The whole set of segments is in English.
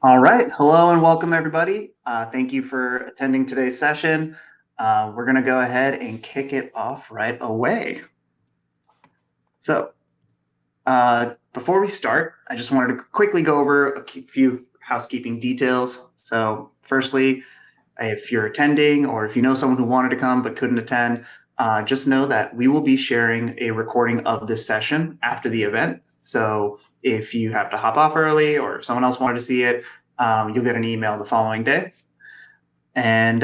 All right. Hello and welcome, everybody. Thank you for attending today's session. We're going to go ahead and kick it off right away. So before we start, I just wanted to quickly go over a few housekeeping details. So firstly, if you're attending or if you know someone who wanted to come but couldn't attend, just know that we will be sharing a recording of this session after the event. So if you have to hop off early or if someone else wanted to see it, you'll get an email the following day. And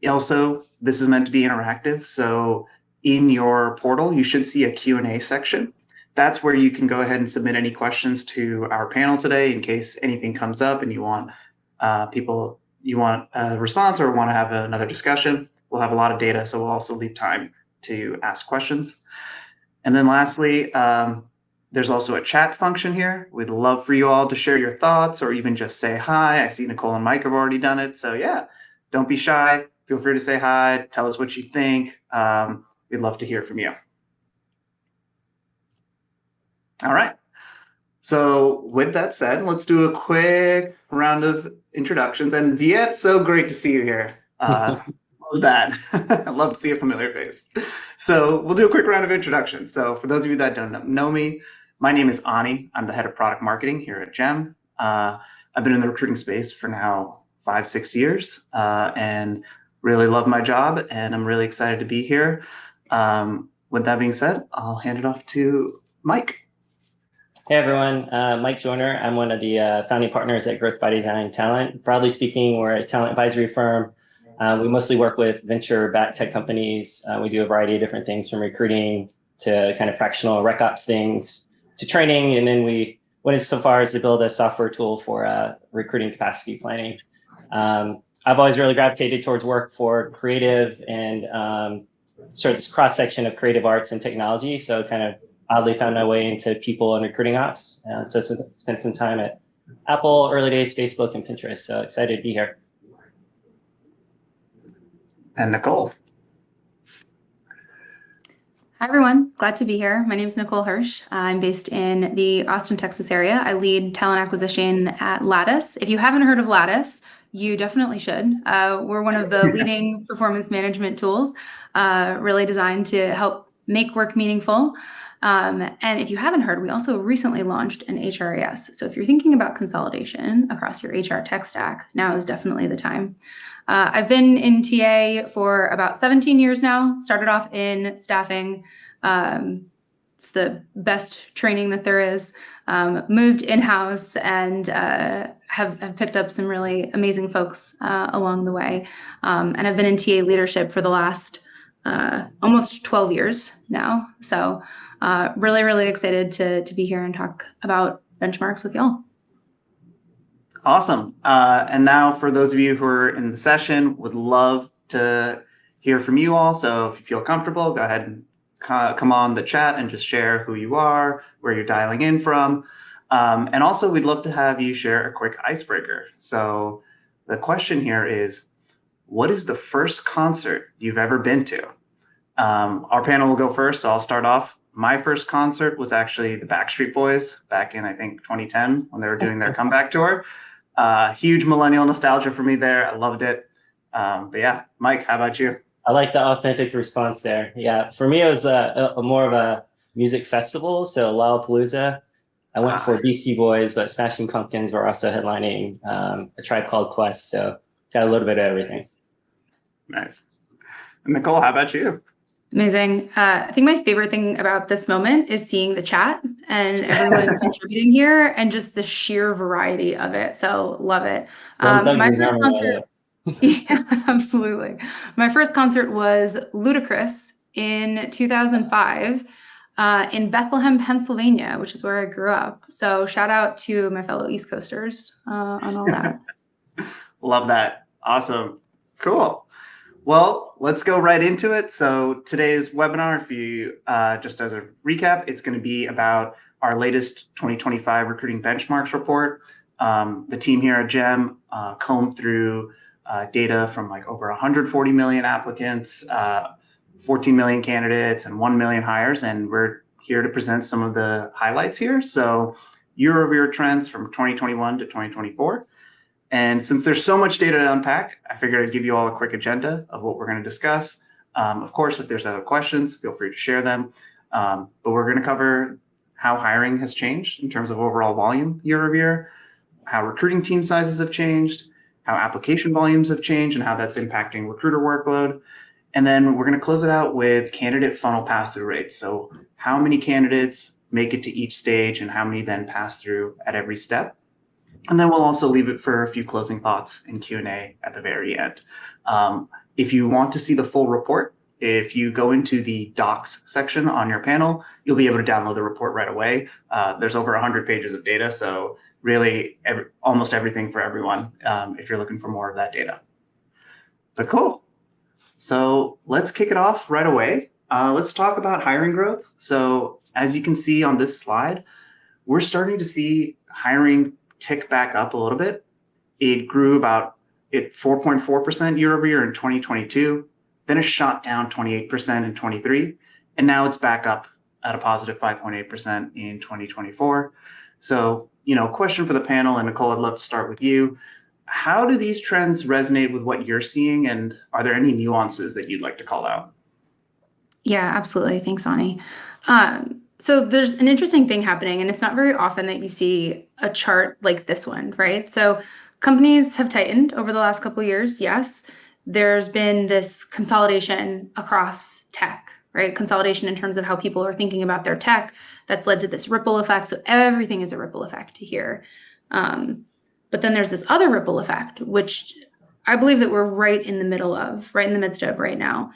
also, this is meant to be interactive. So in your portal, you should see a Q&A section. That's where you can go ahead and submit any questions to our panel today in case anything comes up and you want a response or want to have another discussion. We'll have a lot of data, so we'll also leave time to ask questions. And then lastly, there's also a chat function here. We'd love for you all to share your thoughts or even just say hi. I see Nicole and Mike have already done it. So yeah, don't be shy. Feel free to say hi. Tell us what you think. We'd love to hear from you. All right. So with that said, let's do a quick round of introductions. And Viet, so great to see you here. Love that. I love to see a familiar face. So we'll do a quick round of introductions. So for those of you that don't know me, my name is Ani. I'm the head of product marketing here at GEM. I've been in the recruiting space for now 5-6 years and really love my job. And I'm really excited to be here. With that being said, I'll hand it off to Mike. Hey everyone, Mike Joyner. I'm one of the founding partners at Growth by Design Talent. Broadly speaking, we're a talent advisory firm. We mostly work with venture-backed tech companies. We do a variety of different things from recruiting to kind of fractional rec ops things to training. And then we went so far as to build a software tool for recruiting capacity planning. I've always really gravitated towards work for creative and sort of this cross-section of creative arts and technology. So kind of oddly found my way into people and recruiting ops. So spent some time at Apple, early days, Facebook, and Pinterest. So excited to be here. And Nicole. Hi, everyone. Glad to be here. My name is Nicole Hirsch. I'm based in the Austin, Texas area. I lead talent acquisition at Lattice. If you haven't heard of Lattice, you definitely should. We're one of the leading performance management tools, really designed to help make work meaningful. And if you haven't heard, we also recently launched an HRIS. So if you're thinking about consolidation across your HR tech stack, now is definitely the time. I've been in TA for about 17 years now, started off in staffing. It's the best training that there is. Moved in-house and have picked up some really amazing folks along the way. And I've been in TA leadership for the last almost 12 years now. So really, really excited to be here and talk about benchmarks with y'all. Awesome. And now for those of you who are in the session, would love to hear from you all. So if you feel comfortable, go ahead and come on the chat and just share who you are, where you're dialing in from. And also we'd love to have you share a quick icebreaker. So the question here is, what is the first concert you've ever been to? Our panel will go first, so I'll start off. My first concert was actually the Backstreet Boys back in, I think, 2010 when they were doing their comeback tour. Huge millennial nostalgia for me there. I loved it. But yeah, Mike, how about you? I like the authentic response there. Yeah, for me, it was a more of a music festival. So Lollapalooza. I went for Beastie Boys, but Smashing Pumpkins were also headlining A Tribe Called Quest. So got a little bit of everything. Nice. Nicole, how about you? Amazing. I think my favorite thing about this moment is seeing the chat and everyone contributing here and just the sheer variety of it. So love it. My first concert. Yeah, absolutely. My first concert was Ludacris in 2005 in Bethlehem, Pennsylvania, which is where I grew up. So shout out to my fellow East Coasters on all that. Love that. Awesome. Cool. Well, let's go right into it. So today's webinar, if you just as a recap, it's going to be about our latest 2025 recruiting benchmarks report. The team here at GEM combed through data from like over 140 million applicants, 14 million candidates, and 1 million hires. And we're here to present some of the highlights here. So year-over-year trends from 2021 to 2024. And since there's so much data to unpack, I figured I'd give you all a quick agenda of what we're going to discuss. Of course, if there's other questions, feel free to share them. But we're going to cover how hiring has changed in terms of overall volume year over year, how recruiting team sizes have changed, how application volumes have changed, and how that's impacting recruiter workload. And then we're going to close it out with candidate funnel pass-through rates. So how many candidates make it to each stage and how many then pass through at every step. And then we'll also leave it for a few closing thoughts and Q&A at the very end. If you want to see the full report, if you go into the docs section on your panel, you'll be able to download the report right away. There's over 100 pages of data, so really almost everything for everyone if you're looking for more of that data. But cool. So let's kick it off right away. Let's talk about hiring growth. So as you can see on this slide, we're starting to see hiring tick back up a little bit. It grew about 4.4% year over year in 2022. Then it shot down 28% in 23. And now it's back up at a positive 5.8% in 2024. So, question for the panel, and Nicole, I'd love to start with you. How do these trends resonate with what you're seeing, and are there any nuances that you'd like to call out? Yeah, absolutely. Thanks, Ani. So there's an interesting thing happening, and it's not very often that you see a chart like this one, right? So companies have tightened over the last couple of years, yes. There's been this consolidation across tech, right? Consolidation in terms of how people are thinking about their tech that's led to this ripple effect. So everything is a ripple effect here. But then there's this other ripple effect, which I believe that we're right in the midst of right now.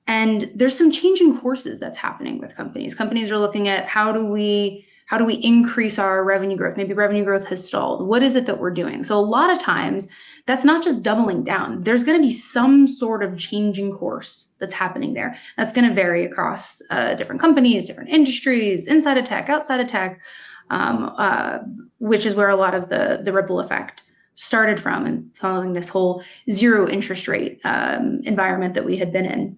And there's some changing courses that's happening with companies. Companies are looking at how do we increase our revenue growth? Maybe revenue growth has stalled. What is it that we're doing? So a lot of times that's not just doubling down. There's going to be some sort of changing course that's happening there. That's going to vary across different companies, different industries, inside of tech, outside of tech, which is where a lot of the ripple effect started from, and following this whole zero interest rate environment that we had been in.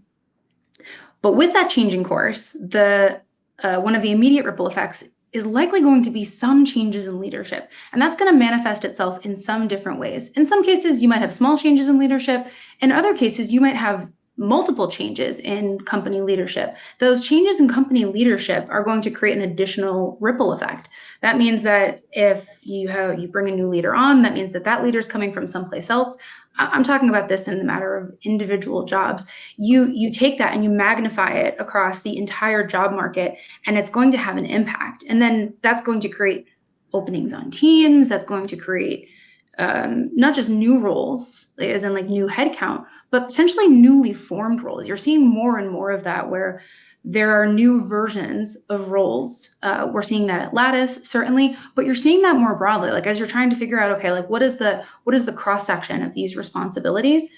But with that changing course, one of the immediate ripple effects is likely going to be some changes in leadership. And that's going to manifest itself in some different ways. In some cases, you might have small changes in leadership. In other cases, you might have multiple changes in company leadership. Those changes in company leadership are going to create an additional ripple effect. That means that if you bring a new leader on, that means that leader is coming from someplace else. I'm talking about this in the matter of individual jobs. You take that and you magnify it across the entire job market, and it's going to have an impact. And then that's going to create openings on teams. That's going to create not just new roles, as in like new headcount, but potentially newly formed roles. You're seeing more and more of that, where there are new versions of roles. We're seeing that at Lattice, certainly, but you're seeing that more broadly. Like as you're trying to figure out, okay, like what is the cross section of these responsibilities?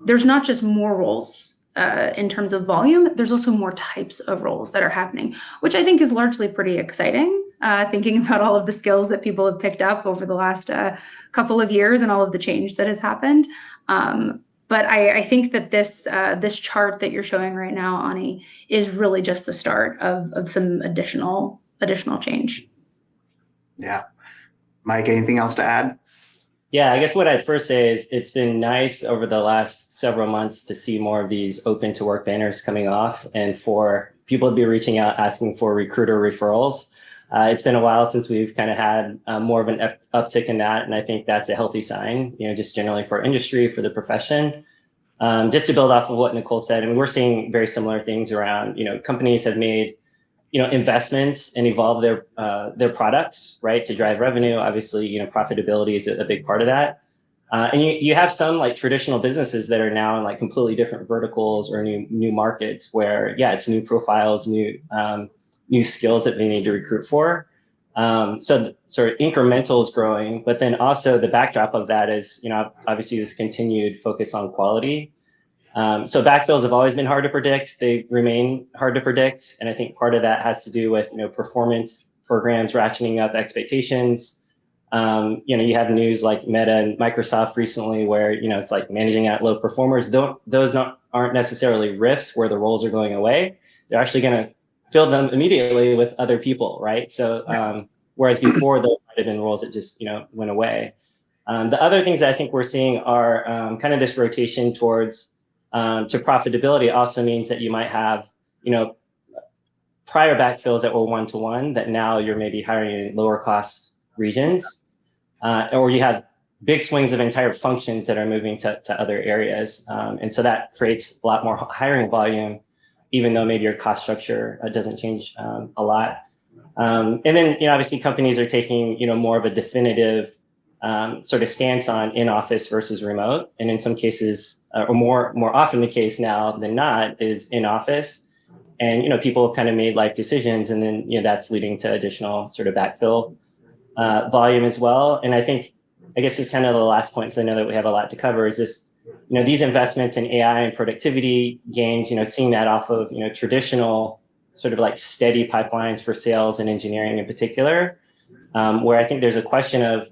There's not just more roles in terms of volume. There's also more types of roles that are happening, which I think is largely pretty exciting. Thinking about all of the skills that people have picked up over the last couple of years and all of the change that has happened. But I think that this chart that you're showing right now, Ani, is really just the start of some additional change. Yeah. Mike, anything else to add? Yeah, I guess what I'd first say is it's been nice over the last several months to see more of these open to work banners coming off, and for people to be reaching out asking for recruiter referrals. It's been a while since we've kind of had more of an uptick in that, and I think that's a healthy sign, just generally for industry, for the profession. Just to build off of what Nicole said, I mean, we're seeing very similar things around, companies have made, investments and evolve their products, right, to drive revenue. Obviously, profitability is a big part of that. And you have some like traditional businesses that are now in like completely different verticals or new markets where, it's new profiles, new skills that they need to recruit for. So sort of incremental is growing, but then also the backdrop of that is, obviously this continued focus on quality. So backfills have always been hard to predict. They remain hard to predict. And I think part of that has to do with, performance programs ratcheting up expectations. You have news like Meta and Microsoft recently where, it's like managing out low performers. Those aren't necessarily rifts where the roles are going away. They're actually going to fill them immediately with other people, right? So whereas before those might have been roles that just, went away. The other things that I think we're seeing are kind of this rotation towards to profitability also means that you might have, prior backfills that were one-to-one that now you're maybe hiring in lower cost regions, or you have big swings of entire functions that are moving to other areas. And so that creates a lot more hiring volume, even though maybe your cost structure doesn't change a lot. And then, obviously companies are taking, more of a definitive sort of stance on in-office versus remote. And in some cases, or more often the case now than not, is in-office. And, people kind of made life decisions, and then, that's leading to additional sort of backfill volume as well. And I guess it's kind of the last point, so I know that we have a lot to cover, is this, these investments in AI and productivity gains, seeing that off of, traditional sort of like steady pipelines for sales and engineering in particular, where I think there's a question of,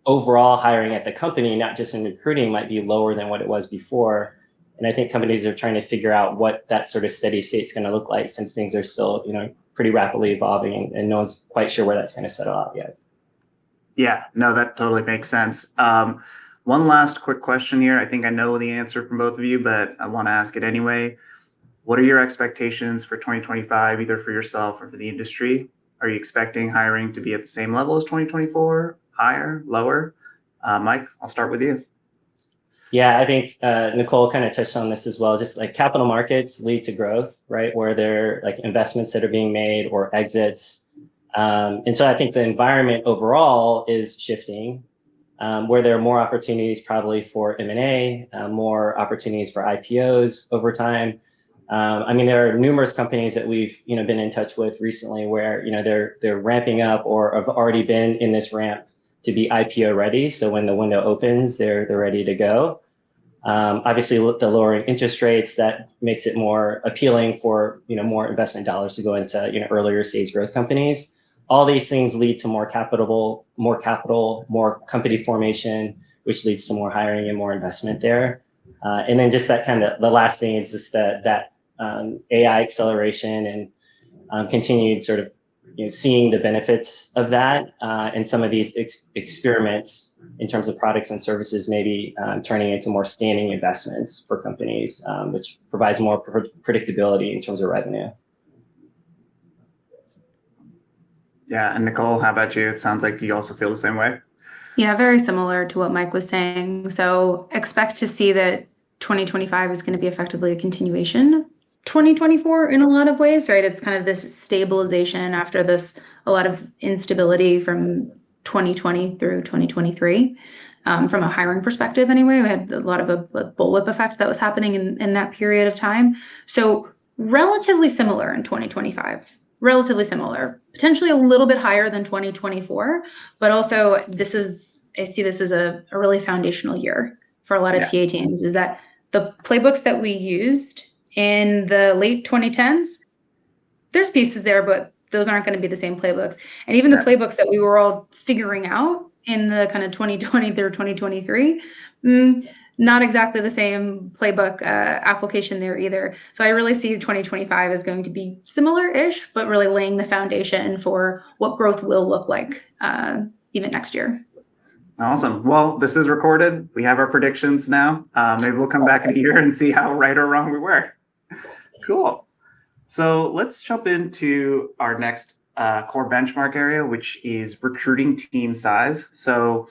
overall hiring at the company, not just in recruiting, might be lower than what it was before. And I think companies are trying to figure out what that sort of steady state is going to look like, since things are still, pretty rapidly evolving, and no one's quite sure where that's going to settle out yet. Yeah, no, that totally makes sense. One last quick question here. I think I know the answer from both of you, but I want to ask it anyway. What are your expectations for 2025, either for yourself or for the industry? Are you expecting hiring to be at the same level as 2024, higher, lower? Mike, I'll start with you. Yeah, I think Nicole kind of touched on this as well. Just like capital markets lead to growth, right? Where there are like investments that are being made or exits. And so I think the environment overall is shifting, where there are more opportunities probably for M&A, more opportunities for IPOs over time. There are numerous companies that we've been in touch with recently where they're ramping up or have already been in this ramp to be IPO ready. So when the window opens, they're ready to go. Obviously, the lowering interest rates, that makes it more appealing for more investment dollars to go into earlier stage growth companies. All these things lead to more capital, more company formation, which leads to more hiring and more investment there. And then just that kind of the last thing is just that AI acceleration and continued sort of seeing the benefits of that, and some of these experiments in terms of products and services maybe turning into more standing investments for companies, which provides more predictability in terms of revenue. Yeah, and Nicole, how about you? It sounds like you also feel the same way. Yeah, very similar to what Mike was saying. So expect to see that 2025 is going to be effectively a continuation of 2024 in a lot of ways, right? It's kind of this stabilization after a lot of instability from 2020 through 2023. From a hiring perspective anyway, we had a lot of a bullwhip effect that was happening in that period of time. So relatively similar in 2025. Relatively similar, potentially a little bit higher than 2024, but also I see this as a really foundational year for a lot of TA teams, is that the playbooks that we used in the late 2010s, there's pieces there, but those aren't going to be the same playbooks. And even the playbooks that we were all figuring out in the kind of 2020 through 2023, not exactly the same playbook application there either. So I really see 2025 as going to be similar-ish, but really laying the foundation for what growth will look like even next year. Awesome. Well, this is recorded. We have our predictions now. Maybe we'll come back in a year and see how right or wrong we were. Cool. So let's jump into our next core benchmark area, which is recruiting team size. So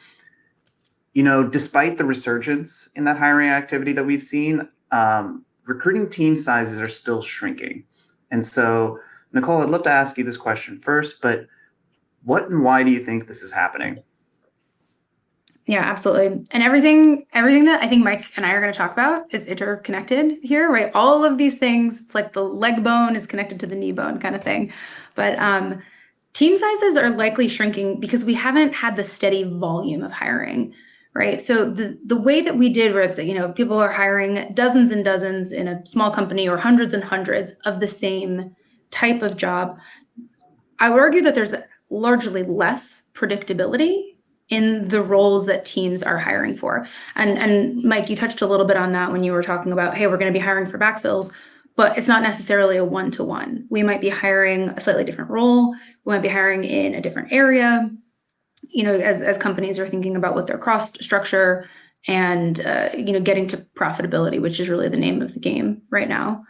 despite the resurgence in that hiring activity that we've seen, recruiting team sizes are still shrinking. And so, Nicole, I'd love to ask you this question first, but what and why do you think this is happening? Yeah, absolutely. And everything that I think Mike and I are going to talk about is interconnected here, right? All of these things, it's like the leg bone is connected to the knee bone kind of thing. But team sizes are likely shrinking because we haven't had the steady volume of hiring. Right. So the way that we did, where it's, people are hiring dozens and dozens in a small company or hundreds and hundreds of the same type of job, I would argue that there's largely less predictability in the roles that teams are hiring for. And Mike, you touched a little bit on that when you were talking about, hey, we're going to be hiring for backfills. but it's not necessarily a one-to-one. We might be hiring a slightly different role. We might be hiring in a different area, as companies are thinking about what their cost structure and, getting to profitability, which is really the name of the game right now.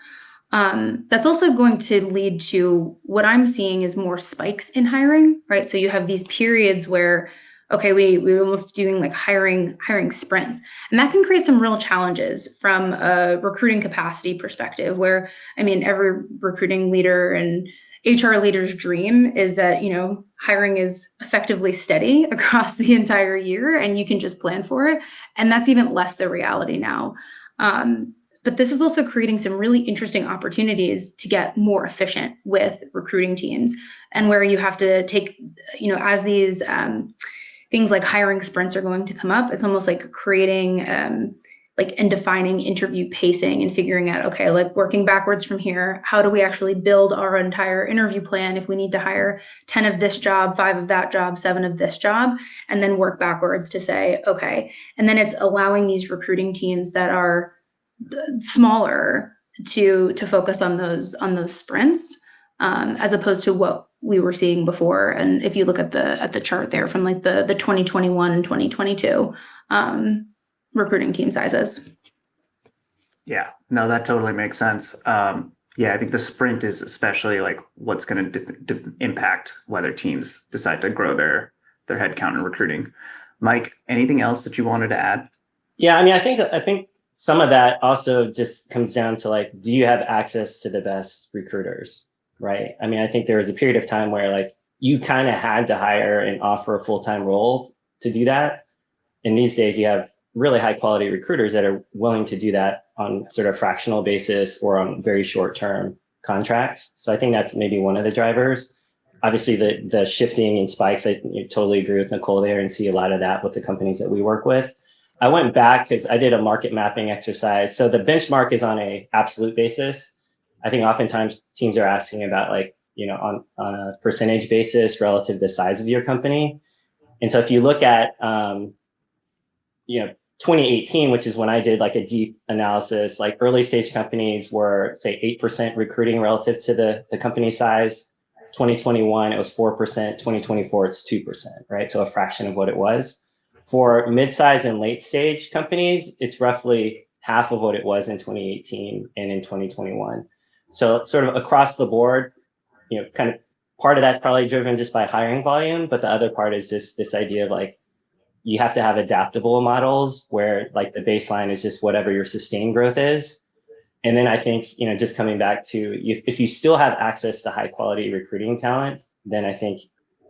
That's also going to lead to what I'm seeing is more spikes in hiring, right? So you have these periods where, okay, we almost doing like hiring sprints, and that can create some real challenges from a recruiting capacity perspective, where, every recruiting leader and HR leader's dream is that, hiring is effectively steady across the entire year and you can just plan for it. And that's even less the reality now. But this is also creating some really interesting opportunities to get more efficient with recruiting teams, and where you have to take, as these things like hiring sprints are going to come up, it's almost like creating and defining interview pacing and figuring out, okay, like working backwards from here, how do we actually build our entire interview plan if we need to hire 10 of this job, 5 of that job, 7 of this job, and then work backwards to say, okay. And then it's allowing these recruiting teams that are smaller to focus on those sprints, as opposed to what we were seeing before. And if you look at the chart there from like the 2021 and 2022 recruiting team sizes. Yeah, no, that totally makes sense. I think the sprint is especially like what's going to impact whether teams decide to grow their headcount in recruiting. Mike, anything else that you wanted to add? Yeah, I think some of that also just comes down to like, do you have access to the best recruiters, right? I think there was a period of time where like you kind of had to hire and offer a full-time role to do that. And these days you have really high quality recruiters that are willing to do that on sort of fractional basis or on very short-term contracts. So I think that's maybe one of the drivers. Obviously the shifting in spikes, I totally agree with Nicole there and see a lot of that with the companies that we work with. I went back because I did a market mapping exercise. So the benchmark is on a absolute basis. I think oftentimes teams are asking about like, on a percentage basis relative to the size of your company. And so if you look at, 2018, which is when I did like a deep analysis, like early stage companies were say 8% recruiting relative to the company size. 2021, it was 4%. 2024, it's 2%, right? So a fraction of what it was. For mid-size and late-stage companies, it's roughly half of what it was in 2018 and in 2021. So sort of across the board, kind of part of that's probably driven just by hiring volume, but the other part is just this idea of like, you have to have adaptable models where like the baseline is just whatever your sustained growth is. And then I think, just coming back to if you still have access to high quality recruiting talent, then I think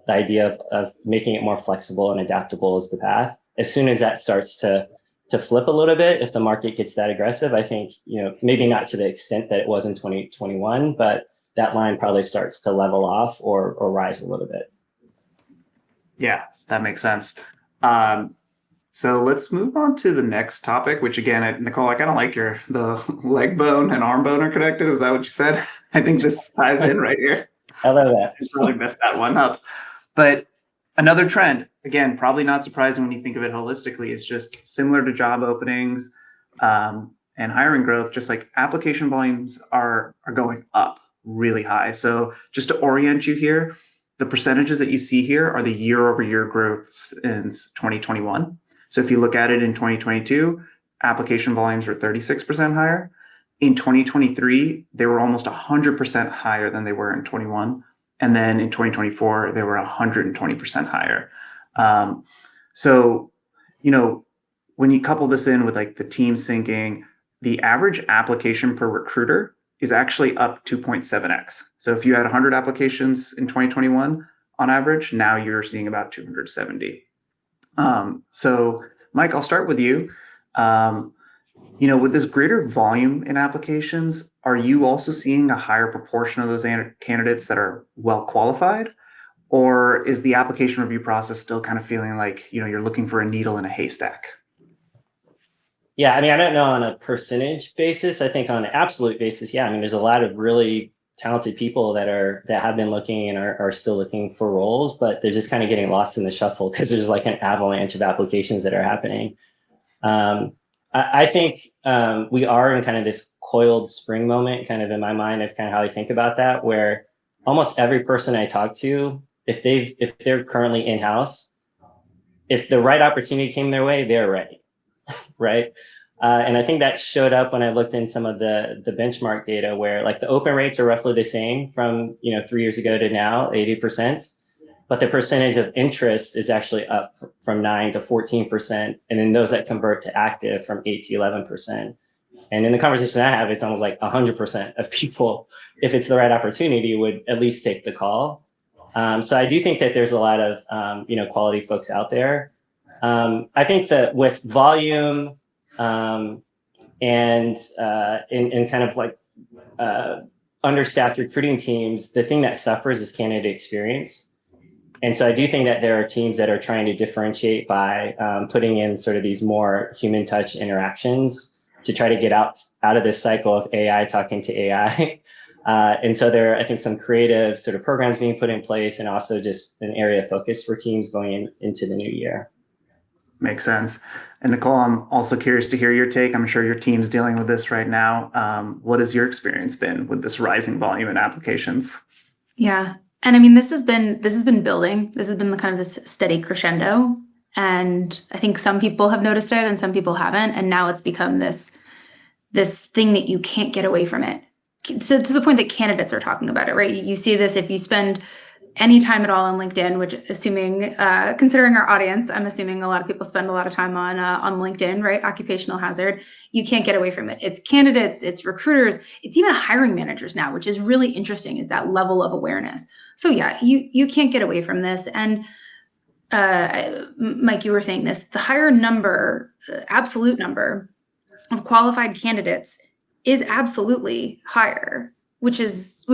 the idea of making it more flexible and adaptable is the path. As soon as that starts to flip a little bit, if the market gets that aggressive, I think, maybe not to the extent that it was in 2021, but that line probably starts to level off or rise a little bit. Yeah, that makes sense. So let's move on to the next topic, which again, Nicole, I kind of like the leg bone and arm bone are connected. Is that what you said? I think this ties in right here. I love that. I probably messed that one up. But another trend, again, probably not surprising when you think of it holistically, is just similar to job openings and hiring growth, just like application volumes are going up really high. So just to orient you here, the percentages that you see here are the year-over-year growth since 2021. So if you look at it in 2022, application volumes were 36% higher. In 2023, they were almost 100% higher than they were in 21. And then in 2024, they were 120% higher. So, when you couple this in with like the team syncing, the average application per recruiter is actually up 2.7x. So if you had 100 applications in 2021 on average, now you're seeing about 270. So Mike, I'll start with you. With this greater volume in applications, are you also seeing a higher proportion of those candidates that are well qualified? Or is the application review process still kind of feeling like, you're looking for a needle in a haystack? Yeah, I don't know on a percentage basis. I think on an absolute basis, yeah. There's a lot of really talented people that have been looking and are still looking for roles, but they're just kind of getting lost in the shuffle because there's like an avalanche of applications that are happening. I think we are in kind of this coiled spring moment, kind of in my mind. That's kind of how I think about that, where almost every person I talk to, if they're currently in-house, if the right opportunity came their way, they're ready, right? And I think that showed up when I looked in some of the benchmark data, where like the open rates are roughly the same from 3 years ago to now, 80%. But the percentage of interest is actually up from 9 to 14%. And then those that convert to active from 8 to 11%. And in the conversation I have, it's almost like 100% of people, if it's the right opportunity, would at least take the call. So I do think that there's a lot of, quality folks out there. I think that with volume and in kind of like understaffed recruiting teams, the thing that suffers is candidate experience. And so I do think that there are teams that are trying to differentiate by putting in sort of these more human touch interactions to try to get out of this cycle of AI talking to AI. And so there are, I think, some creative sort of programs being put in place, and also just an area of focus for teams going into the new year. Makes sense. And Nicole, I'm also curious to hear your take. I'm sure your team's dealing with this right now. What has your experience been with this rising volume in applications? Yeah. And I mean, this has been building. This has been the kind of this steady crescendo. And I think some people have noticed it and some people haven't. And now it's become this thing that you can't get away from it. So to the point that candidates are talking about it, right? You see this if you spend any time at all on LinkedIn, which assuming, considering our audience, I'm assuming a lot of people spend a lot of time on LinkedIn, right? Occupational hazard. You can't get away from it. It's candidates, it's recruiters, it's even hiring managers now, which is really interesting, is that level of awareness. So yeah, you can't get away from this. And Mike, you were saying this, the higher number, absolute number of qualified candidates is absolutely higher, which is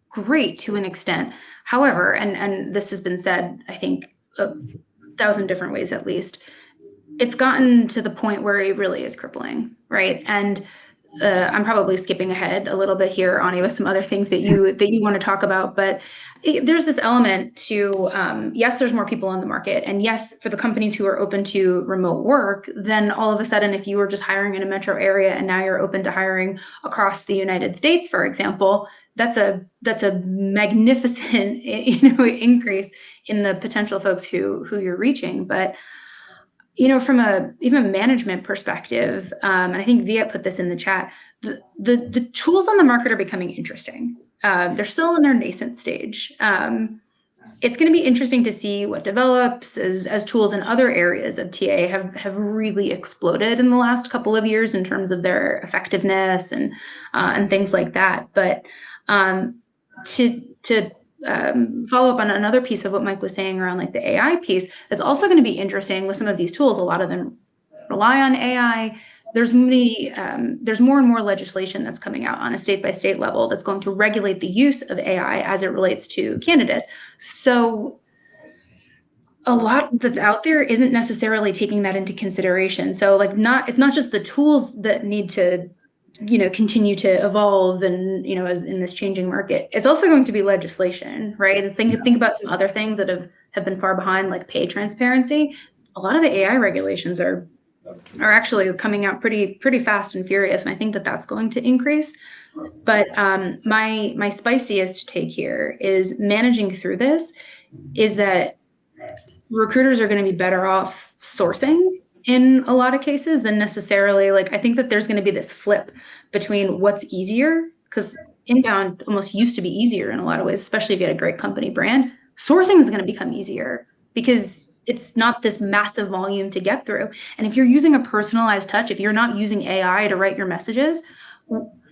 great to an extent. However, and this has been said, I think, 1,000 different ways at least, it's gotten to the point where it really is crippling, right? And I'm probably skipping ahead a little bit here, Ani, with some other things that you want to talk about, but there's this element to, yes, there's more people on the market, and yes, for the companies who are open to remote work, then all of a sudden, if you were just hiring in a metro area and now you're open to hiring across the United States, for example, that's a magnificent increase in the potential folks who you're reaching. But from a even management perspective, and I think Viet put this in the chat, the tools on the market are becoming interesting. They're still in their nascent stage. It's going to be interesting to see what develops as tools in other areas of TA have really exploded in the last couple of years in terms of their effectiveness and things like that. But to follow up on another piece of what Mike was saying around like the AI piece, it's also going to be interesting with some of these tools. A lot of them rely on AI. There's more and more legislation that's coming out on a state-by-state level that's going to regulate the use of AI as it relates to candidates. So a lot that's out there isn't necessarily taking that into consideration. So it's not just the tools that need to continue to evolve and, as in this changing market, it's also going to be legislation, right? Think about some other things that have been far behind, like pay transparency. A lot of the AI regulations are actually coming out pretty fast and furious. And I think that that's going to increase. But my spiciest take here is managing through this is that recruiters are going to be better off sourcing in a lot of cases than necessarily, I think that there's going to be this flip between what's easier, because inbound almost used to be easier in a lot of ways, especially if you had a great company brand. Sourcing is going to become easier because it's not this massive volume to get through. And if you're using a personalized touch, if you're not using AI to write your messages,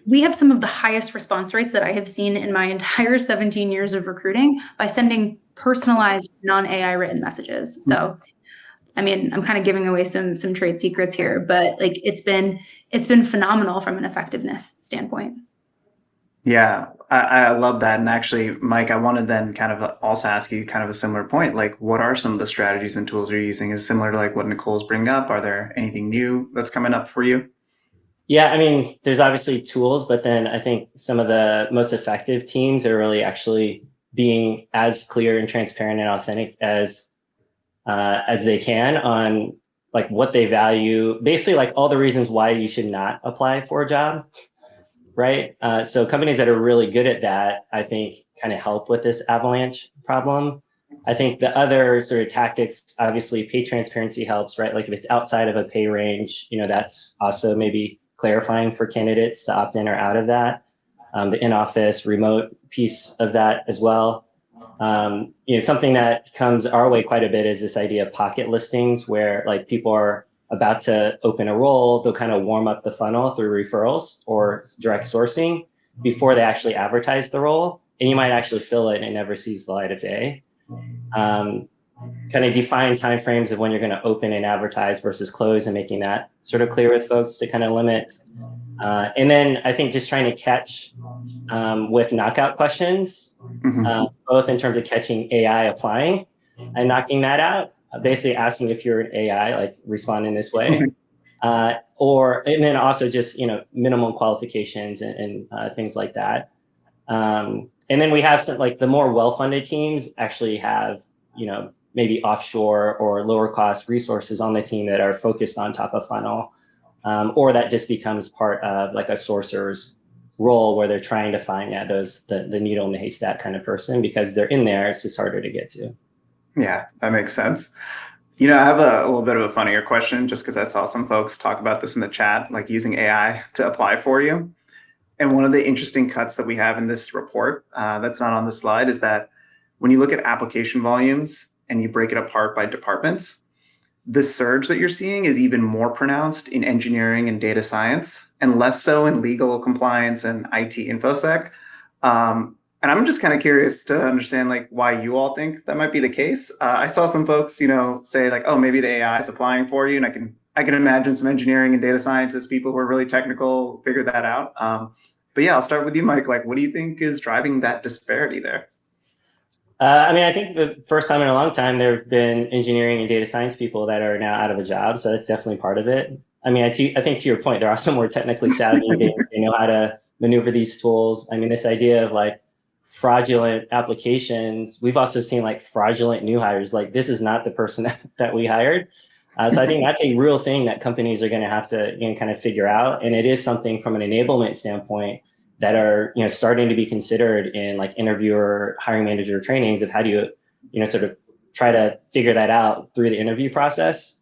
we have some of the highest response rates that I have seen in my entire 17 years of recruiting by sending personalized non-AI written messages. So I mean, I'm kind of giving away some trade secrets here, but it's been phenomenal from an effectiveness standpoint. Yeah, I love that. And actually, Mike, I wanted then kind of also ask you kind of a similar point. What are some of the strategies and tools you're using? Is it similar to what Nicole's bringing up? Are there anything new that's coming up for you? Yeah, I mean, there's obviously tools, but then I think some of the most effective teams are really actually being as clear and transparent and authentic as they can on like what they value, basically like all the reasons why you should not apply for a job, right? So companies that are really good at that, I think, kind of help with this avalanche problem. I think the other sort of tactics, obviously pay transparency helps, right? Like if it's outside of a pay range, that's also maybe clarifying for candidates to opt in or out of that. The in-office remote piece of that as well. Something that comes our way quite a bit is this idea of pocket listings, where like people are about to open a role, they'll kind of warm up the funnel through referrals or direct sourcing before they actually advertise the role. And you might actually fill it and it never sees the light of day. Kind of define timeframes of when you're going to open and advertise versus close, and making that sort of clear with folks to kind of limit. And then I think just trying to catch with knockout questions, both in terms of catching AI applying and knocking that out, basically asking if you're an AI, like respond in this way, and then also just, minimum qualifications and things like that. And then we have some, like the more well-funded teams actually have, maybe offshore or lower cost resources on the team that are focused on top of funnel, or that just becomes part of like a sourcer's role where they're trying to find the needle in the haystack kind of person, because they're in there, it's just harder to get to. Yeah, that makes sense. I have a little bit of a funnier question, just because I saw some folks talk about this in the chat, like using AI to apply for you. And one of the interesting cuts that we have in this report that's not on the slide is that when you look at application volumes and you break it apart by departments, the surge that you're seeing is even more pronounced in engineering and data science, and less so in legal, compliance, and IT infosec. And I'm just kind of curious to understand like why you all think that might be the case. I saw some folks, say like, oh, maybe the AI is applying for you, and I can imagine some engineering and data scientists, people who are really technical, figure that out. But yeah, I'll start with you, Mike. Like, what do you think is driving that disparity there? I think the first time in a long time, there have been engineering and data science people that are now out of a job. So that's definitely part of it. I think to your point, there are some more technically savvy. They know how to maneuver these tools. This idea of like fraudulent applications, we've also seen like fraudulent new hires. Like this is not the person that we hired. So I think that's a real thing that companies are going to have to kind of figure out. And it is something from an enablement standpoint that are starting to be considered in like interviewer, hiring manager trainings of how do you sort of try to figure that out through the interview process.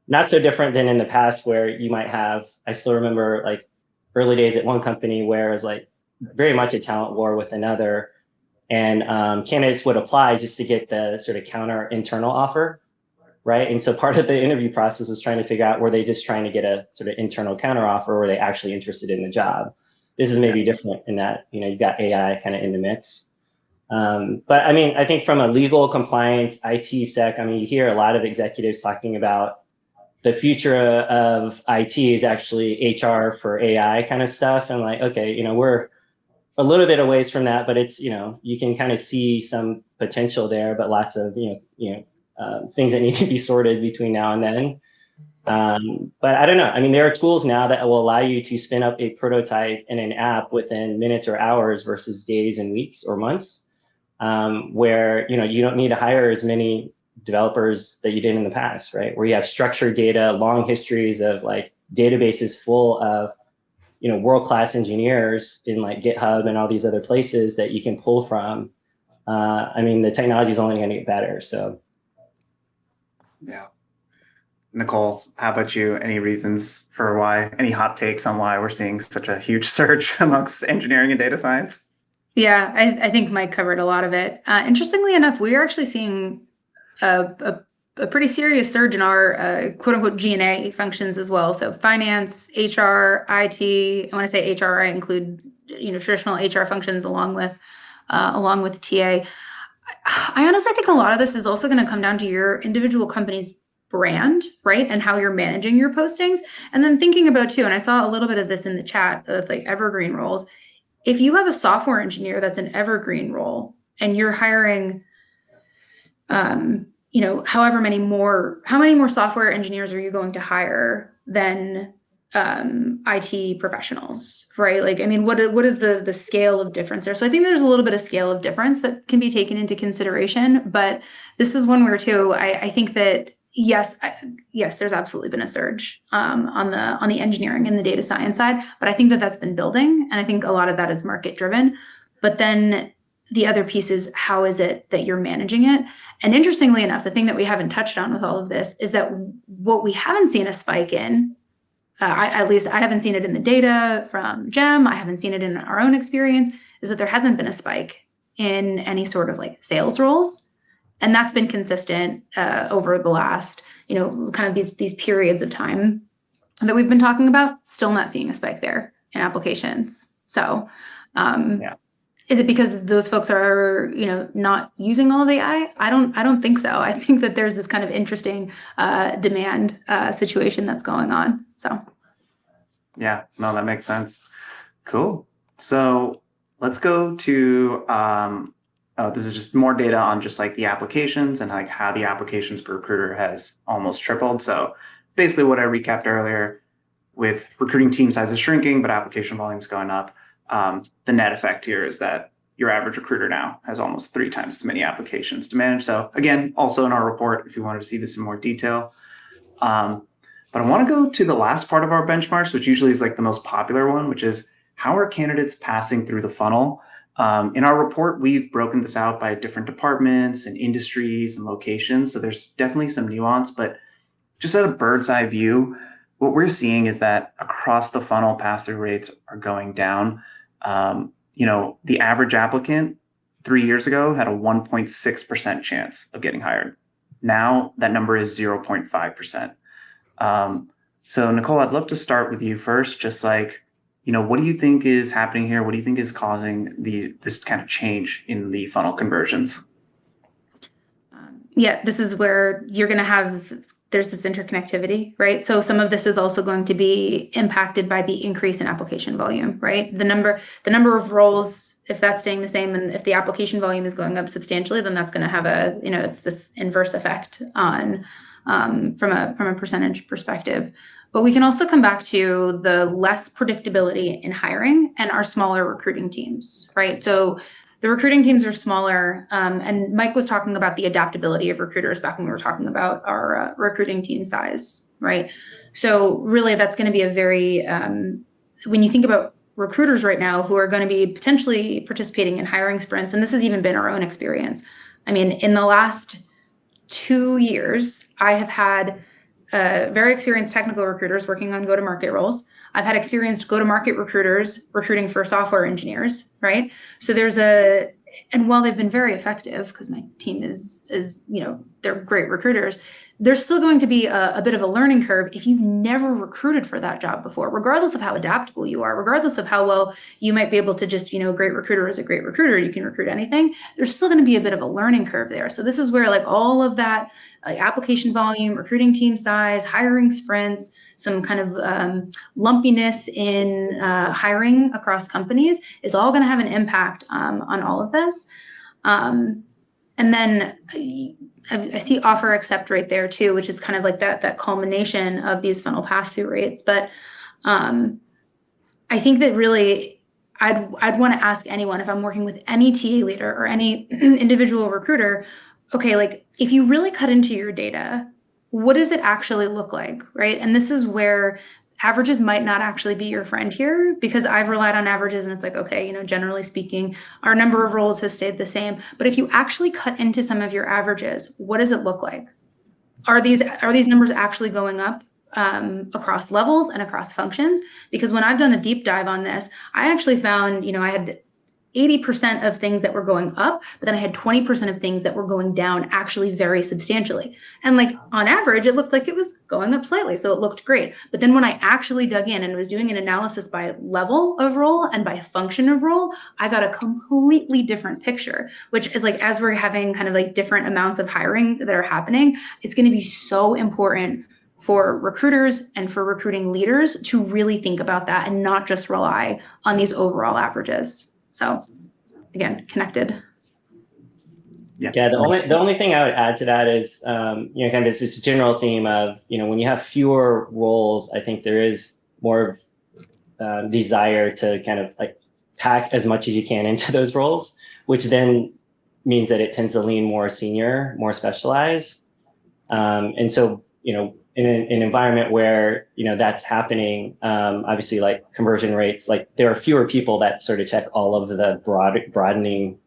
Not so different than in the past where you might have, I still remember like early days at one company where it was like very much a talent war with another, and candidates would apply just to get the sort of counter internal offer, right? And so part of the interview process is trying to figure out, were they just trying to get a sort of internal counter offer, or were they actually interested in the job? This is maybe different in that, you've got AI kind of in the mix. But I think from a legal, compliance, IT sec, you hear a lot of executives talking about the future of IT is actually HR for AI kind of stuff. And like, okay, we're a little bit away from that, but it's, you can kind of see some potential there, but lots of, things that need to be sorted between now and then. But I don't know. There are tools now that will allow you to spin up a prototype in an app within minutes or hours versus days and weeks or months, where, you don't need to hire as many developers that you did in the past, right? Where you have structured data, long histories of like databases full of, world-class engineers in like GitHub and all these other places that you can pull from. The technology is only going to get better. So. Yeah. Nicole, how about you? Any reasons for any hot takes on why we're seeing such a huge surge amongst engineering and data science? Yeah, I think Mike covered a lot of it. Interestingly enough, we are actually seeing a pretty serious surge in our quote unquote G&A functions as well. So finance, HR, IT. And when I say HR, I include traditional HR functions along with TA. I honestly think a lot of this is also going to come down to your individual company's brand, right? And how you're managing your postings. And then thinking about too, and I saw a little bit of this in the chat of like evergreen roles. If you have a software engineer that's an evergreen role and you're hiring, how many more software engineers are you going to hire than IT professionals, right? Like, what is the scale of difference there? So I think there's a little bit of scale of difference that can be taken into consideration, but this is one where too, I think that, Yes, there's absolutely been a surge on the engineering and the data science side, but I think that that's been building, and I think a lot of that is market driven. But then the other piece is, how is it that you're managing it? And interestingly enough, the thing that we haven't touched on with all of this is that what we haven't seen a spike in, at least I haven't seen it in the data from GEM, I haven't seen it in our own experience, is that there hasn't been a spike in any sort of like sales roles. And that's been consistent over the last, kind of these periods of time that we've been talking about. Still not seeing a spike there in applications. So, Is it because those folks are, not using all of AI? I don't think so. I think that there's this kind of interesting demand situation that's going on. So. Yeah, no, that makes sense. Cool. So let's go to. This is just more data on just like the applications and like how the applications per recruiter has almost tripled. So basically what I recapped earlier, with recruiting team sizes shrinking, but application volumes going up, the net effect here is that your average recruiter now has almost 3 times as many applications to manage. So again, also in our report, if you wanted to see this in more detail. But I want to go to the last part of our benchmarks, which usually is like the most popular one, which is how are candidates passing through the funnel? In our report, we've broken this out by different departments and industries and locations. So there's definitely some nuance, but just at a bird's eye view, what we're seeing is that across the funnel, pass-through rates are going down. The average applicant 3 years ago had a 1.6% chance of getting hired. Now that number is 0.5%. So Nicole, I'd love to start with you first, just like, what do you think is happening here? What do you think is causing this kind of change in the funnel conversions? This is where you're going to there's this interconnectivity, right? So some of this is also going to be impacted by the increase in application volume, right? The number of roles, if that's staying the same, and if the application volume is going up substantially, then that's going to have it's this inverse effect on from a percentage perspective. But we can also come back to the less predictability in hiring and our smaller recruiting teams, right? So the recruiting teams are smaller, and Mike was talking about the adaptability of recruiters back when we were talking about our recruiting team size, right? So really that's going to be a very, when you think about recruiters right now who are going to be potentially participating in hiring sprints, and this has even been our own experience. I mean, in the last 2 years, I have had very experienced technical recruiters working on go-to-market roles. I've had experienced go-to-market recruiters recruiting for software engineers, right? So and while they've been very effective, because my team is they're great recruiters, there's still going to be a bit of a learning curve if you've never recruited for that job before, regardless of how adaptable you are, regardless of how well you might be able to just, great recruiter is a great recruiter, you can recruit anything. There's still going to be a bit of a learning curve there. So this is where like all of that application volume, recruiting team size, hiring sprints, some kind of lumpiness in hiring across companies is all going to have an impact on all of this. And then I see offer accept right there too, which is kind of like that culmination of these funnel pass-through rates. But I think that really I'd want to ask anyone, if I'm working with any TA leader or any individual recruiter, okay, like if you really cut into your data, what does it actually look like, right? And this is where averages might not actually be your friend here, because I've relied on averages and it's like, okay, generally speaking, our number of roles has stayed the same. But if you actually cut into some of your averages, what does it look like? Are these numbers actually going up across levels and across functions? Because when I've done a deep dive on this, I actually found, I had 80% of things that were going up, but then I had 20% of things that were going down actually very substantially. And like on average, it looked like it was going up slightly. So it looked great. But then when I actually dug in and was doing an analysis by level of role and by function of role, I got a completely different picture, which is like, as we're having kind of like different amounts of hiring that are happening, it's going to be so important for recruiters and for recruiting leaders to really think about that and not just rely on these overall averages. So again, connected. Yeah. The only thing I would add to that is, kind of it's a general theme of, when you have fewer roles, I think there is more desire to kind of like pack as much as you can into those roles, which then means that it tends to lean more senior, more specialized. And so, in an environment where, that's happening, obviously like conversion rates, like there are fewer people that sort of check all of the broadening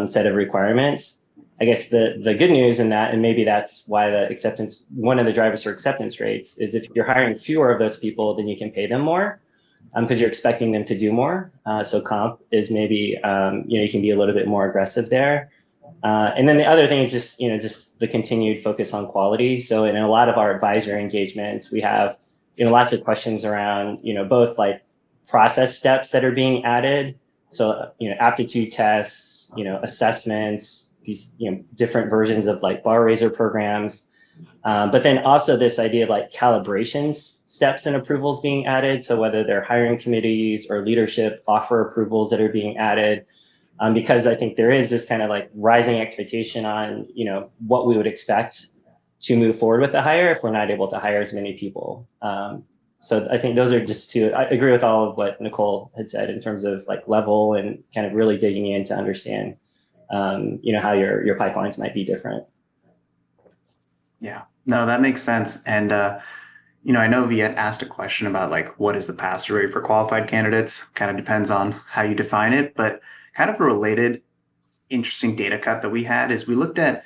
set of requirements. I guess the good news in that, and maybe that's why one of the drivers for acceptance rates is if you're hiring fewer of those people, then you can pay them more because you're expecting them to do more. So comp is maybe, you can be a little bit more aggressive there. And then the other thing is just the continued focus on quality. So in a lot of our advisory engagements, we have, lots of questions around, both like process steps that are being added. So, aptitude tests, assessments, these, different versions of like bar raiser programs. But then also this idea of like calibration steps and approvals being added. So whether they're hiring committees or leadership offer approvals that are being added, because I think there is this kind of like rising expectation on, what we would expect to move forward with the hire if we're not able to hire as many people. So I think those are just two. I agree with all of what Nicole had said in terms of like level and kind of really digging in to understand, how your pipelines might be different. Yeah, no, that makes sense. And, I know we had asked a question about like, what is the pass-through rate for qualified candidates? Kind of depends on how you define it, but kind of a related interesting data cut that we had is we looked at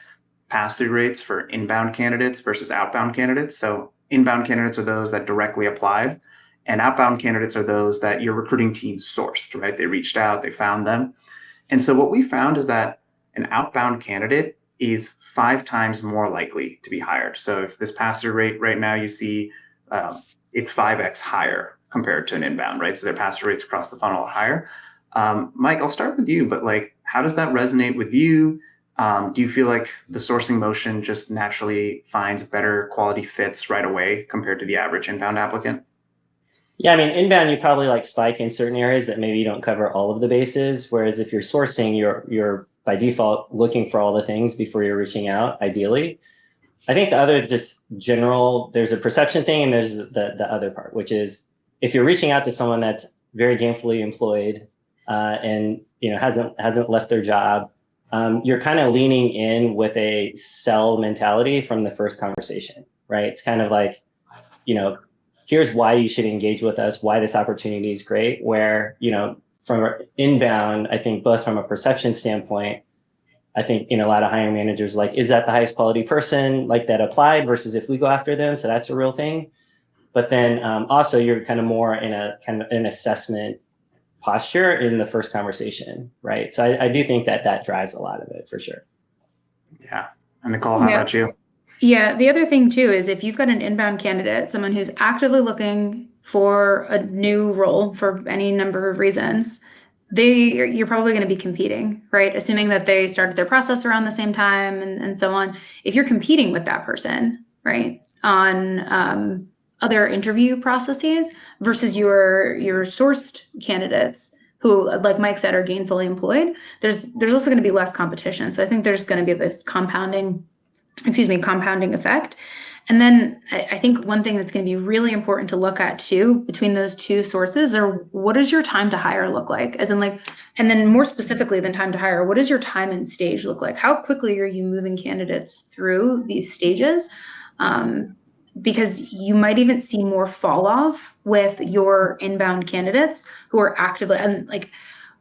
pass-through rates for inbound candidates versus outbound candidates. So inbound candidates are those that directly applied, and outbound candidates are those that your recruiting team sourced, right? They reached out, they found them. And so what we found is that an outbound candidate is 5 times more likely to be hired. So if this pass-through rate right now you see, it's 5x higher compared to an inbound, right? So their pass-through rates across the funnel are higher. Mike, I'll start with you, but like, how does that resonate with you? Do you feel like the sourcing motion just naturally finds better quality fits right away compared to the average inbound applicant? Yeah, I mean, inbound, you probably like spike in certain areas, but maybe you don't cover all of the bases. Whereas if you're sourcing, you're by default looking for all the things before you're reaching out, ideally. I think the other just general, there's a perception thing and there's the other part, which is if you're reaching out to someone that's very gainfully employed and hasn't left their job, you're kind of leaning in with a sell mentality from the first conversation, right? It's kind of like, here's why you should engage with us, why this opportunity is great, where, from inbound, I think both from a perception standpoint, I think, a lot of hiring managers like, is that the highest quality person like that applied versus if we go after them? So that's a real thing. But then also you're kind of more in a kind of an assessment posture in the first conversation, right? So I do think that drives a lot of it for sure. Yeah. And Nicole, how about you? Yeah, the other thing too is if you've got an inbound candidate, someone who's actively looking for a new role for any number of reasons, you're probably going to be competing, right? Assuming that they started their process around the same time and so on. If you're competing with that person, right, on other interview processes versus your sourced candidates who, like Mike said, are gainfully employed, there's also going to be less competition. So I think there's going to be this compounding effect. And then I think one thing that's going to be really important to look at too, between those two sources, are what does your time to hire look like? As in like, and then more specifically than time to hire, what does your time and stage look like? How quickly are you moving candidates through these stages? Because you might even see more fall off with your inbound candidates who are actively, and like,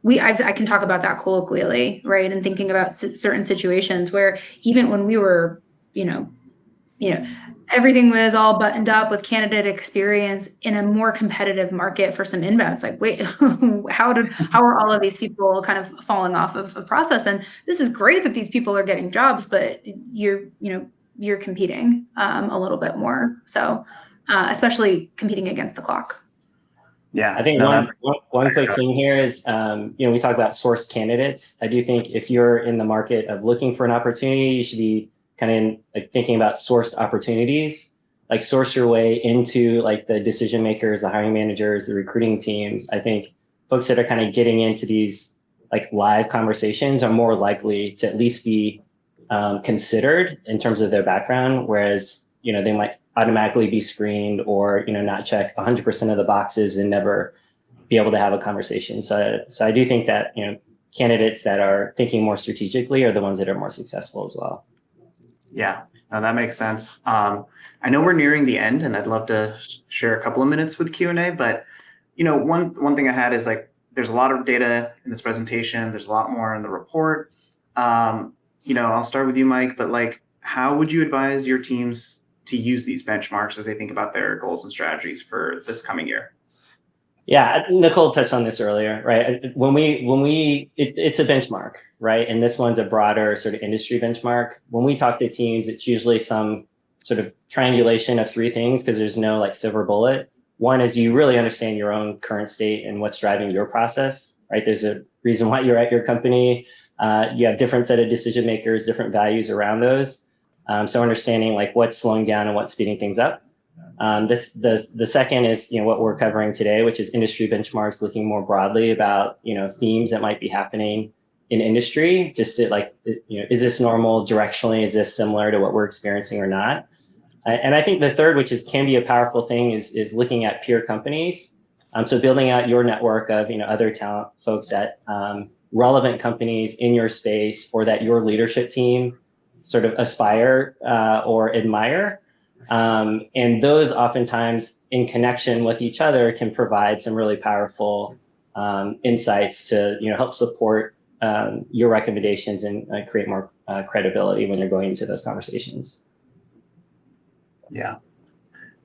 I can talk about that colloquially, right? And thinking about certain situations where even when we were, everything was all buttoned up with candidate experience in a more competitive market for some inbound. It's like, wait, how are all of these people kind of falling off of the process? And this is great that these people are getting jobs, but you're competing a little bit more. So especially competing against the clock. Yeah, I think one quick thing here is, we talk about sourced candidates. I do think if you're in the market of looking for an opportunity, you should be kind of like thinking about sourced opportunities, like source your way into like the decision makers, the hiring managers, the recruiting teams. I think folks that are kind of getting into these like live conversations are more likely to at least be considered in terms of their background, whereas they might automatically be screened or not check 100% of the boxes and never be able to have a conversation. So I do think that candidates that are thinking more strategically are the ones that are more successful as well. Yeah, no, that makes sense. I know we're nearing the end, and I'd love to share a couple of minutes with Q&A, but one thing I had is like there's a lot of data in this presentation. There's a lot more in the report. I'll start with you, Mike, but like, how would you advise your teams to use these benchmarks as they think about their goals and strategies for this coming year? Yeah, Nicole touched on this earlier, right? It's a benchmark, right? And this one's a broader sort of industry benchmark. When we talk to teams, it's usually some sort of triangulation of three things because there's no like silver bullet. One is you really understand your own current state and what's driving your process, right? There's a reason why you're at your company. You have different set of decision makers, different values around those. So understanding like what's slowing down and what's speeding things up. The second is what we're covering today, which is industry benchmarks, looking more broadly about themes that might be happening in industry. Just to, like is this normal directionally? Is this similar to what we're experiencing or not? And I think the third, which can be a powerful thing, is looking at peer companies. So building out your network of other talent folks at relevant companies in your space or that your leadership team sort of aspire or admire. And those oftentimes in connection with each other can provide some really powerful insights to help support your recommendations and create more credibility when you're going into those conversations. Yeah.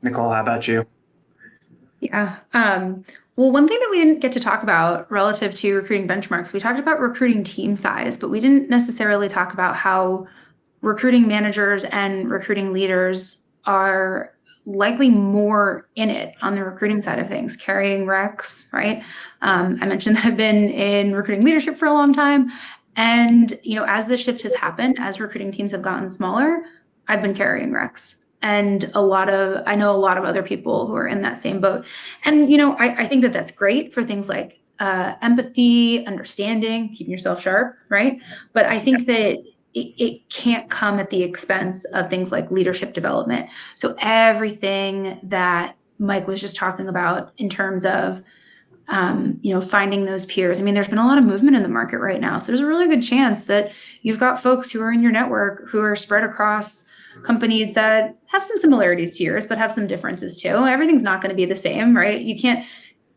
Nicole, how about you? Yeah. Well, one thing that we didn't get to talk about relative to recruiting benchmarks, we talked about recruiting team size, but we didn't necessarily talk about how recruiting managers and recruiting leaders are likely more in it on the recruiting side of things, carrying recs, right? I mentioned that I've been in recruiting leadership for a long time. And, as this shift has happened, as recruiting teams have gotten smaller, I've been carrying recs. And I know a lot of other people who are in that same boat. And, I think that that's great for things like empathy, understanding, keeping yourself sharp, right? But I think that it can't come at the expense of things like leadership development. So everything that Mike was just talking about in terms of, finding those peers. I mean, there's been a lot of movement in the market right now. So there's a really good chance that you've got folks who are in your network who are spread across companies that have some similarities to yours, but have some differences too. Everything's not going to be the same, right? You can't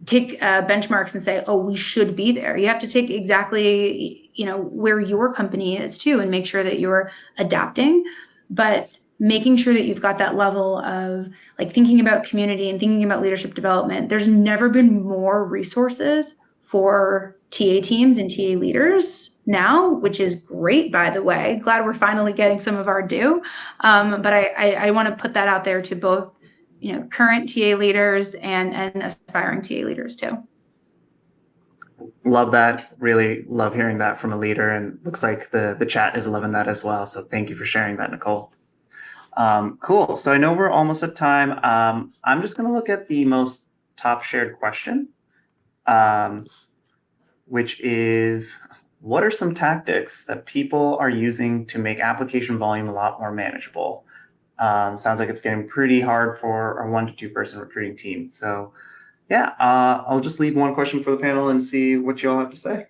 take benchmarks and say, oh, we should be there. You have to take exactly, where your company is too, and make sure that you're adapting, but making sure that you've got that level of like thinking about community and thinking about leadership development. There's never been more resources for TA teams and TA leaders now, which is great, by the way. Glad we're finally getting some of our due. But I want to put that out there to both current TA leaders and aspiring TA leaders too. Love that. Really love hearing that from a leader, and looks like the chat is loving that as well. So thank you for sharing that, Nicole. Cool. So I know we're almost at time. I'm just going to look at the most top shared question, which is, what are some tactics that people are using to make application volume a lot more manageable? Sounds like it's getting pretty hard for our 1 to 2 person recruiting team. So yeah, I'll just leave one question for the panel and see what you all have to say.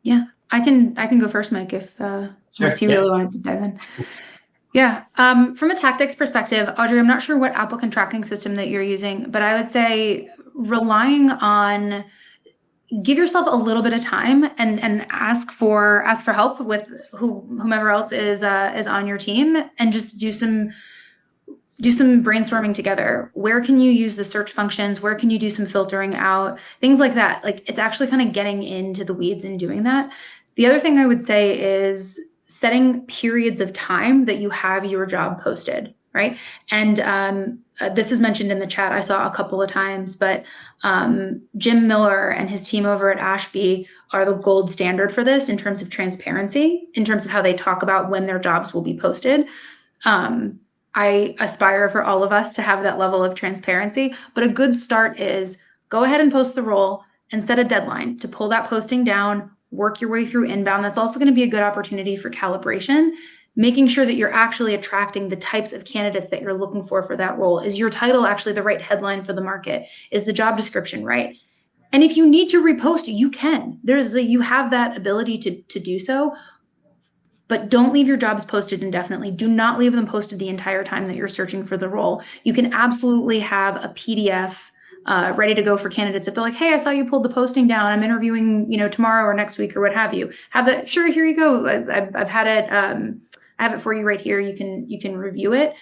Yeah, I can go first, Mike, if unless you really wanted to dive in. Yeah, from a tactics perspective, Audrey, I'm not sure what applicant tracking system that you're using, but I would say relying on, give yourself a little bit of time and ask for help with whomever else is on your team, and just do some brainstorming together. Where can you use the search functions? Where can you do some filtering out? Things like that. Like, it's actually kind of getting into the weeds and doing that. The other thing I would say is setting periods of time that you have your job posted, right? And this is mentioned in the chat, I saw a couple of times, but Jim Miller and his team over at Ashby are the gold standard for this in terms of transparency, in terms of how they talk about when their jobs will be posted. I aspire for all of us to have that level of transparency, but a good start is go ahead and post the role and set a deadline to pull that posting down, work your way through inbound. That's also going to be a good opportunity for calibration, making sure that you're actually attracting the types of candidates that you're looking for that role. Is your title actually the right headline for the market? Is the job description right? And if you need to repost, you can. You have that ability to do so. but don't leave your jobs posted indefinitely. Do not leave them posted the entire time that you're searching for the role. You can absolutely have a PDF ready to go for candidates. If they're like, hey, I saw you pulled the posting down, I'm interviewing, tomorrow or next week or what have you. Have that. Sure, here you go. I've had it. I have it for you right here. You can review it.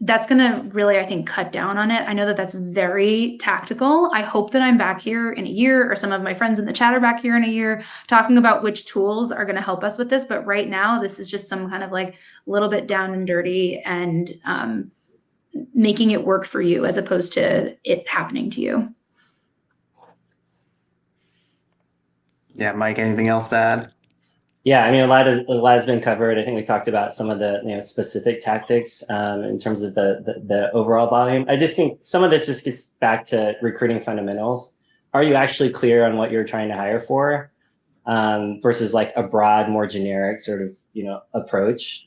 That's going to really, I think, cut down on it. I know that that's very tactical. I hope that I'm back here in a year, or some of my friends in the chat are back here in a year talking about which tools are going to help us with this. But right now, this is just some kind of like little bit down and dirty and making it work for you as opposed to it happening to you. Yeah, Mike, anything else to add? Yeah, I mean, a lot has been covered. I think we talked about some of the specific tactics in terms of the overall volume. I just think some of this just gets back to recruiting fundamentals. Are you actually clear on what you're trying to hire for, versus like a broad, more generic sort of approach?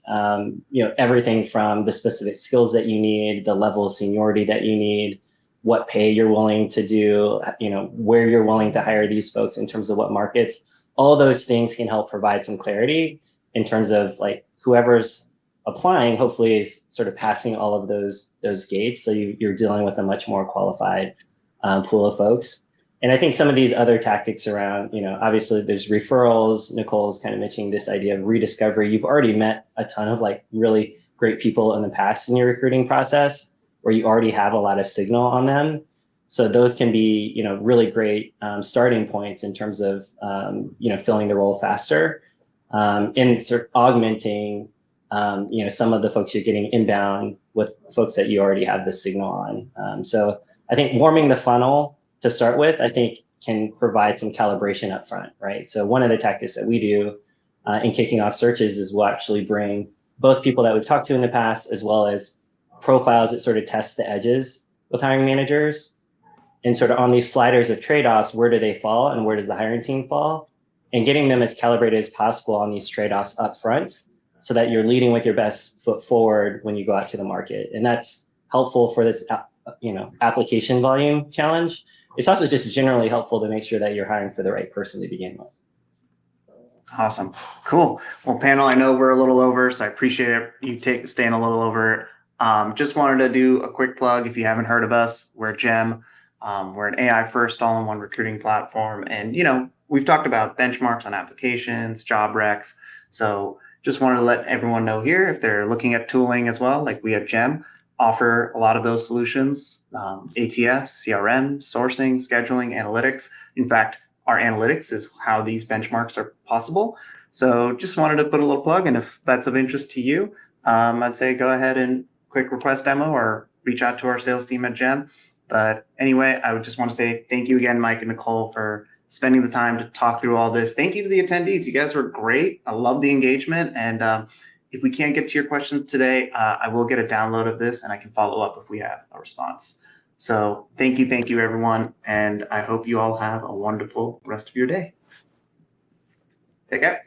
Everything from the specific skills that you need, the level of seniority that you need, what pay you're willing to do, where you're willing to hire these folks in terms of what markets. All those things can help provide some clarity in terms of like whoever's applying, hopefully is sort of passing all of those gates. So you're dealing with a much more qualified pool of folks. And I think some of these other tactics around, obviously there's referrals. Nicole's kind of mentioning this idea of rediscovery. You've already met a ton of like really great people in the past in your recruiting process where you already have a lot of signal on them. So those can be, really great starting points in terms of, filling the role faster, and sort of augmenting, some of the folks you're getting inbound with folks that you already have the signal on. So I think warming the funnel to start with, I think can provide some calibration up front, right? So one of the tactics that we do in kicking off searches is we'll actually bring both people that we've talked to in the past, as well as profiles that sort of test the edges with hiring managers. And sort of on these sliders of trade-offs, where do they fall and where does the hiring team fall? And getting them as calibrated as possible on these trade-offs up front so that you're leading with your best foot forward when you go out to the market. And that's helpful for this, application volume challenge. It's also just generally helpful to make sure that you're hiring for the right person to begin with. Awesome. Cool. Well, panel, I know we're a little over, so I appreciate you staying a little over. Just wanted to do a quick plug. If you haven't heard of us, we're GEM. We're an AI first all-in-one recruiting platform. And, we've talked about benchmarks on applications, job recs. So just wanted to let everyone know here, if they're looking at tooling as well, like we at GEM, offer a lot of those solutions, ATS, CRM, sourcing, scheduling, analytics. In fact, our analytics is how these benchmarks are possible. So just wanted to put a little plug, and if that's of interest to you, I'd say go ahead and quick request demo or reach out to our sales team at GEM. But anyway, I would just want to say thank you again, Mike and Nicole, for spending the time to talk through all this. Thank you to the attendees. You guys were great. I love the engagement. And if we can't get to your questions today, I will get a download of this and I can follow up if we have a response. So thank you, everyone. And I hope you all have a wonderful rest of your day. Take care.